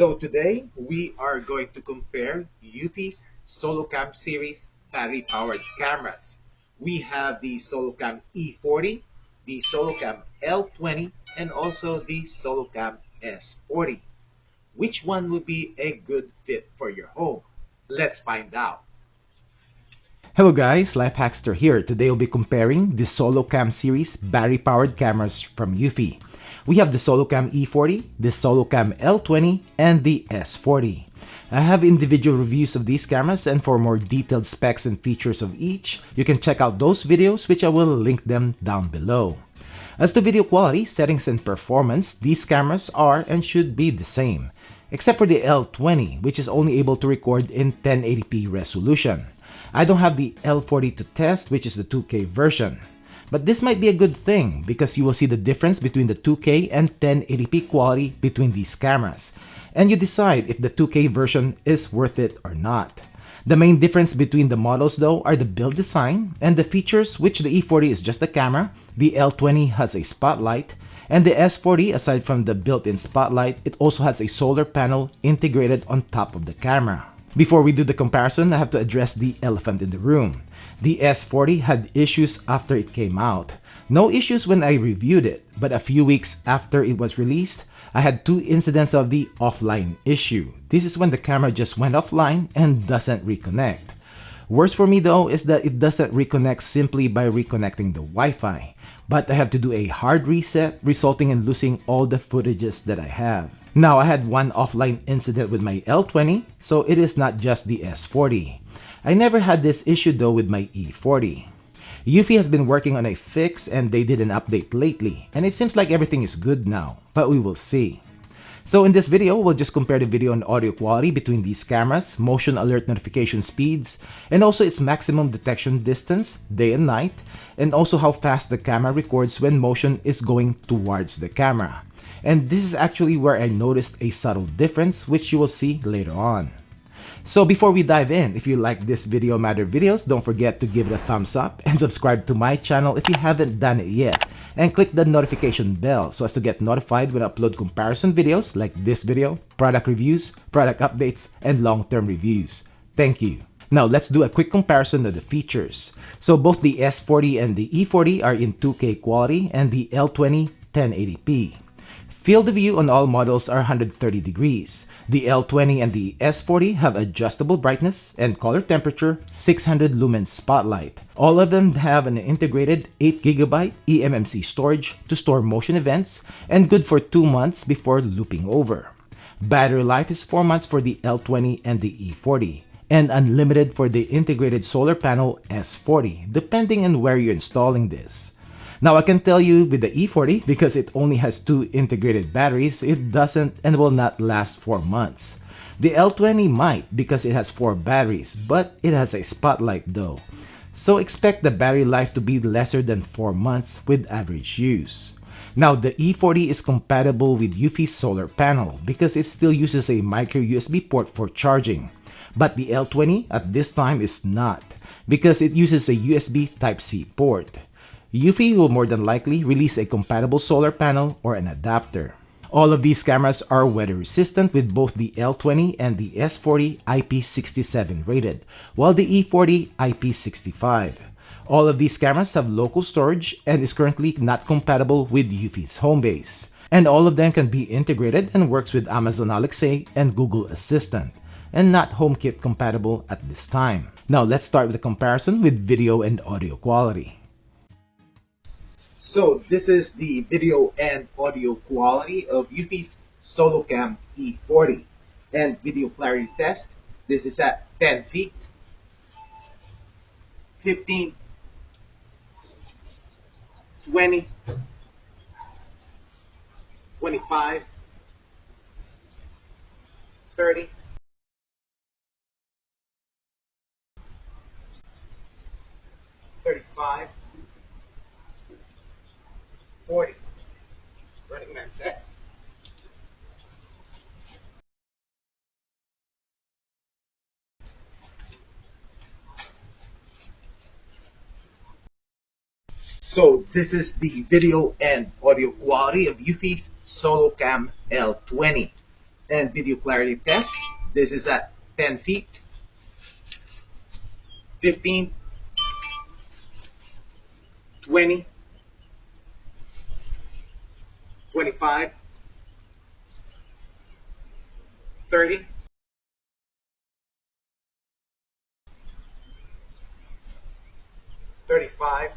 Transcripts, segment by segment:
So today we are going to compare Eufy's SoloCam series battery-powered cameras. We have the SoloCam E40, the SoloCam L20, and also the SoloCam S40. Which one would be a good fit for your home? Let's find out. Hello guys, LifeHackster here. Today we'll be comparing the SoloCam series battery-powered cameras from Eufy. We have the SoloCam E40, the SoloCam L20, and the S40. I have individual reviews of these cameras, and for more detailed specs and features of each, you can check out those videos, which I will link them down below. As to video quality, settings, and performance, these cameras are and should be the same, except for the L20, which is only able to record in 1080p resolution. I don't have the L40 to test, which is the 2K version. But this might be a good thing because you will see the difference between the 2K and 1080p quality between these cameras, and you decide if the 2K version is worth it or not. The main difference between the models though are the build design and the features, which the E40 is just a camera, the L20 has a spotlight, and the S40, aside from the built-in spotlight, it also has a solar panel integrated on top of the camera. Before we do the comparison, I have to address the elephant in the room. The S40 had issues after it came out. No issues when I reviewed it, but a few weeks after it was released, I had 2 incidents of the offline issue. This is when the camera just went offline and doesn't reconnect. Worse for me though is that it doesn't reconnect simply by reconnecting the Wi-Fi, but I have to do a hard reset, resulting in losing all the footages that I have. Now, I had one offline incident with my L20, so it is not just the S40. I never had this issue though with my E40. Eufy has been working on a fix and they did an update lately, and it seems like everything is good now, but we will see. So in this video, we'll just compare the video and audio quality between these cameras, motion alert notification speeds, and also its maximum detection distance, day and night, and also how fast the camera records when motion is going towards the camera. And this is actually where I noticed a subtle difference, which you will see later on. So before we dive in, if you like this video and other videos, don't forget to give it a thumbs up and subscribe to my channel if you haven't done it yet. And click the notification bell so as to get notified when I upload comparison videos like this video, product reviews, product updates, and long-term reviews. Thank you. Now let's do a quick comparison of the features. So both the S40 and the E40 are in 2K quality and the L20 1080p. Field of view on all models are 130 degrees. The L20 and the S40 have adjustable brightness and color temperature 600 lumen spotlight. All of them have an integrated 8GB eMMC storage to store motion events and good for 2 months before looping over. Battery life is 4 months for the L20 and the E40 and unlimited for the integrated solar panel S40 depending on where you're installing this. Now I can tell you with the E40, because it only has 2 integrated batteries, it doesn't and will not last 4 months. The L20 might because it has 4 batteries, but it has a spotlight though. So expect the battery life to be lesser than 4 months with average use. Now the E40 is compatible with Eufy's solar panel because it still uses a micro USB port for charging. But the L20 at this time is not because it uses a USB Type-C port. Eufy will more than likely release a compatible solar panel or an adapter. All of these cameras are weather resistant with both the L20 and the S40 IP67 rated, while the E40 IP65. All of these cameras have local storage and is currently not compatible with Eufy's Homebase. And all of them can be integrated and works with Amazon Alexa and Google Assistant, and not HomeKit compatible at this time. Now let's start with a comparison with video and audio quality. So this is the video and audio quality of Eufy's SoloCam E40. And video clarity test, this is at 10 feet, 15, 20, 25, 30, 35, 40. Running man test. So this is the video and audio quality of Eufy's SoloCam L20. And video clarity test. This is at 10 feet, 15, 20, 25, 30, 35,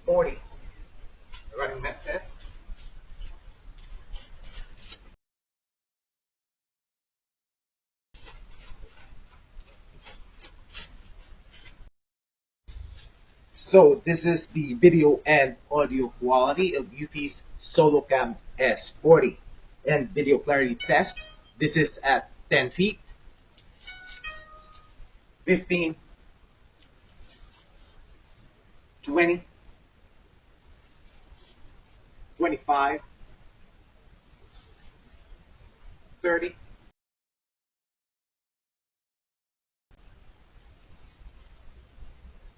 40. Running that test. So this is the video and audio quality of Eufy's SoloCam S40 and video clarity test. This is at 10 feet, 15, 20, 25, 30,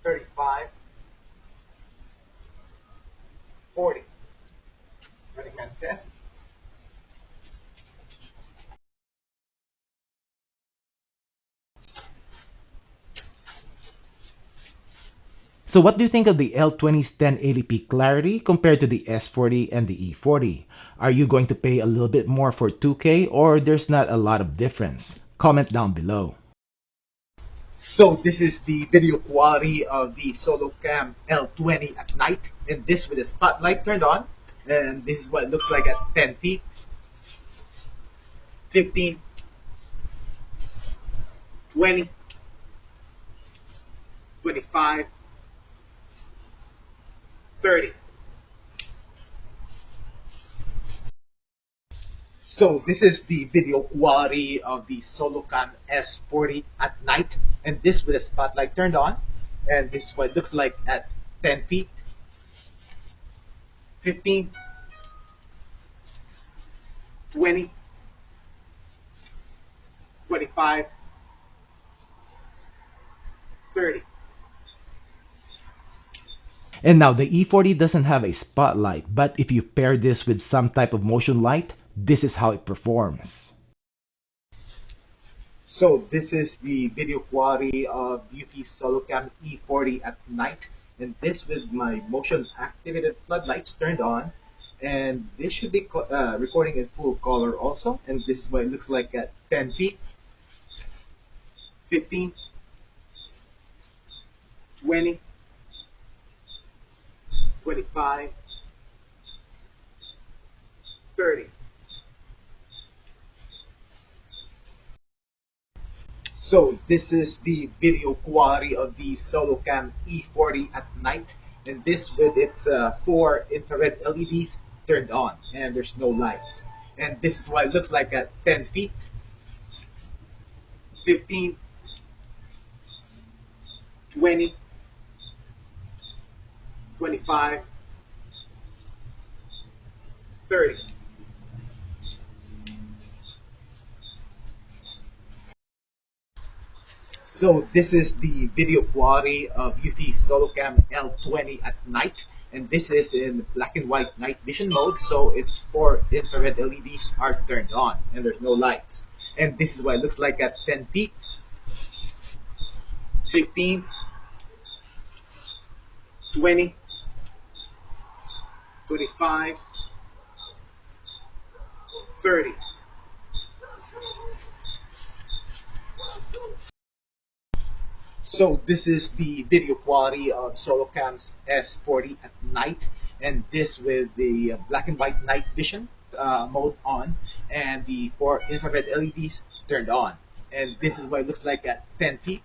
35, 40. Running that test. So what do you think of the L20's 1080p clarity compared to the S40 and the E40? Are you going to pay a little bit more for 2K or there's not a lot of difference? Comment down below. So this is the video quality of the SoloCam L20 at night, and this with the spotlight turned on, and this is what it looks like at 10 feet, 15, 20, 25, 30. So this is the video quality of the SoloCam S40 at night, and this with the spotlight turned on, and this is what it looks like at 10 feet, 15, 20, 25, 30. And now the E40 doesn't have a spotlight, but if you pair this with some type of motion light, this is how it performs. So this is the video quality of Eufy SoloCam E40 at night, and this with my motion activated floodlights turned on, and this should be recording in full color also, and this is what it looks like at 10 feet, 15, 20, 25, 30. So this is the video quality of the SoloCam E40 at night, and this with its 4 infrared LEDs turned on, and there's no lights. And this is what it looks like at 10 feet, 15, 20, 25, 30. So this is the video quality of Eufy SoloCam L20 at night, and this is in black and white night vision mode, so its 4 infrared LEDs are turned on and there's no lights. And this is what it looks like at 10 feet, 15, 20, 25, 30. So this is the video quality of SoloCam's S40 at night, and this with the black and white night vision mode on, and the 4 infrared LEDs turned on. And this is what it looks like at 10 feet,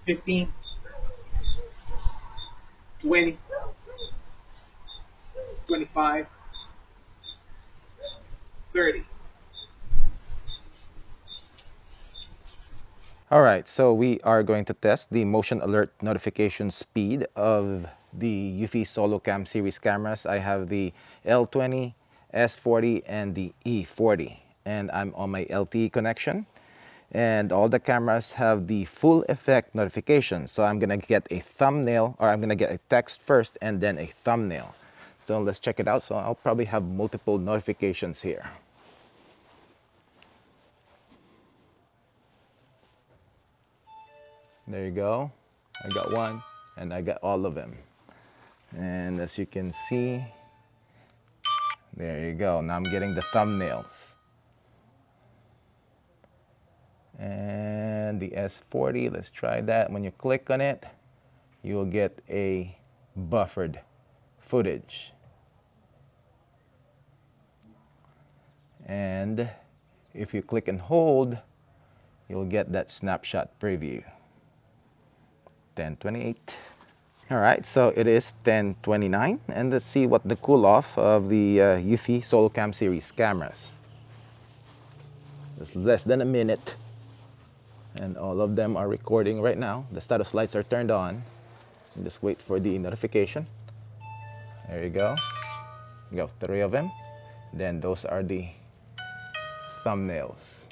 15, 20, 25, 30. Alright, so we are going to test the motion alert notification speed of the Eufy SoloCam series cameras. I have the L20, S40, and the E40. And I'm on my LTE connection. And all the cameras have the full effect notification. So I'm gonna get a thumbnail, or I'm gonna get a text first and then a thumbnail. So let's check it out. So I'll probably have multiple notifications here. There you go. I got one and I got all of them. And as you can see, there you go. Now I'm getting the thumbnails. And the S40, let's try that. When you click on it, you'll get a buffered footage. And if you click and hold, you'll get that snapshot preview. 10:28. All right, so it is 10:29, and let's see what the cool off of the Eufy SoloCam series cameras. It's less than a minute, and all of them are recording right now. The status lights are turned on. Just wait for the notification. There you go. You got 3 of them. Then those are the thumbnails.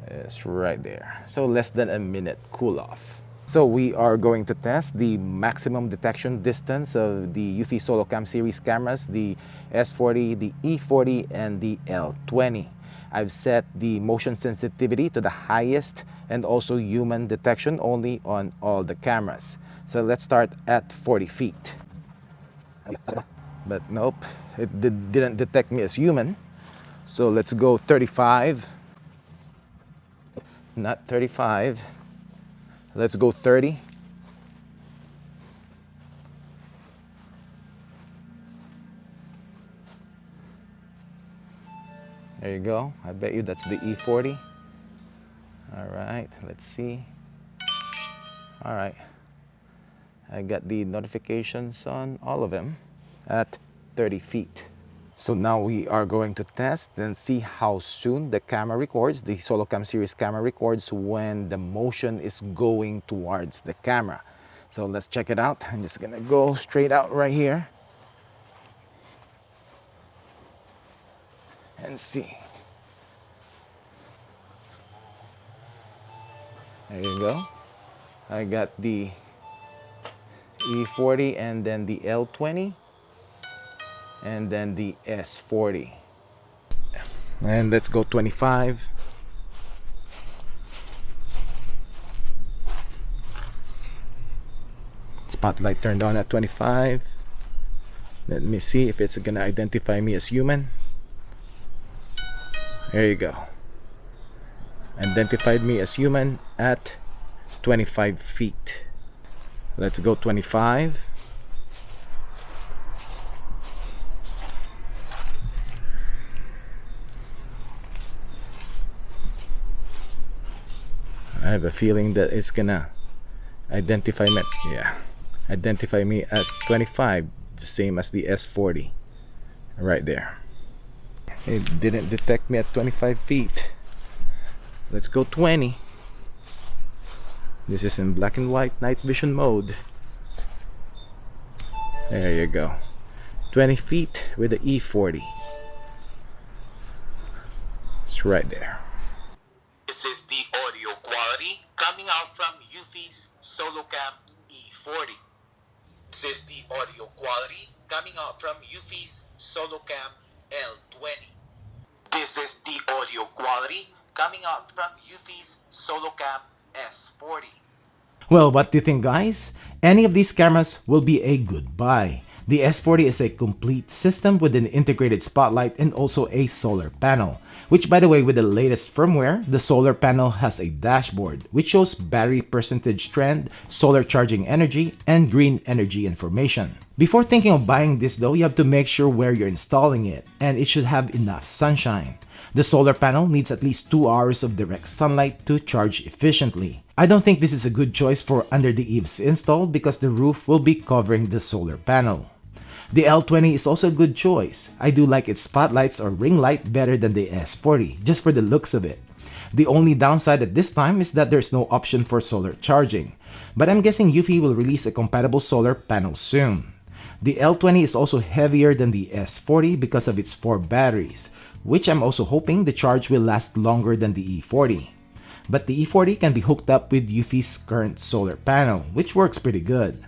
It's right there. So less than a minute cool off. So we are going to test the maximum detection distance of the Eufy SoloCam series cameras, the S40, the E40, and the L20. I've set the motion sensitivity to the highest and also human detection only on all the cameras. So let's start at 40 feet. But nope, it didn't detect me as human. So let's go 35. Not 35. Let's go 30. There you go. I bet you that's the E40. All right, let's see. All right. I got the notifications on all of them at 30 feet. So now we are going to test and see how soon the camera records, the SoloCam series camera records when the motion is going towards the camera. So let's check it out. I'm just gonna go straight out right here and see. There you go. I got the E40 and then the L20 and then the S40. And let's go 25. Spotlight turned on at 25. Let me see if it's gonna identify me as human. There you go. Identified me as human at 25 feet. Let's go 25. I have a feeling that it's gonna identify me. Yeah, identify me as 25, the same as the S40. Right there. It didn't detect me at 25 feet. Let's go 20. This is in black and white night vision mode. There you go. 20 feet with the E40. It's right there. This is the audio quality coming out from Eufy's SoloCam E40. This is the audio quality coming out from Eufy's SoloCam L20. This is the audio quality coming out from Eufy's SoloCam S40. Well, what do you think, guys? Any of these cameras will be a good buy. The S40 is a complete system with an integrated spotlight and also a solar panel. Which, by the way, with the latest firmware, the solar panel has a dashboard which shows battery percentage trend, solar charging energy, and green energy information. Before thinking of buying this though, you have to make sure where you're installing it, and it should have enough sunshine. The solar panel needs at least 2 hours of direct sunlight to charge efficiently. I don't think this is a good choice for under the eaves install because the roof will be covering the solar panel. The L20 is also a good choice. I do like its spotlights or ring light better than the S40, just for the looks of it. The only downside at this time is that there's no option for solar charging, but I'm guessing Eufy will release a compatible solar panel soon. The L20 is also heavier than the S40 because of its 4 batteries, which I'm also hoping the charge will last longer than the E40. But the E40 can be hooked up with Eufy's current solar panel, which works pretty good.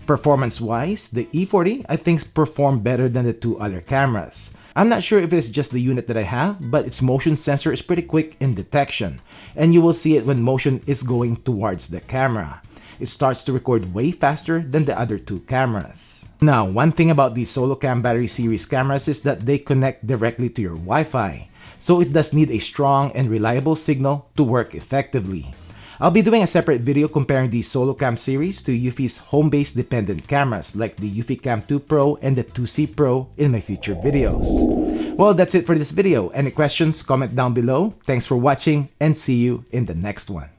Performance-wise, the E40 I think performed better than the two other cameras. I'm not sure if it's just the unit that I have, but its motion sensor is pretty quick in detection, and you will see it when motion is going towards the camera. It starts to record way faster than the other two cameras. Now, one thing about the SoloCam battery series cameras is that they connect directly to your Wi-Fi, so it does need a strong and reliable signal to work effectively. I'll be doing a separate video comparing the SoloCam series to Eufy's home-based dependent cameras like the Eufy Cam 2 Pro and the 2C Pro in my future videos. Well, that's it for this video. Any questions, comment down below. Thanks for watching and see you in the next one.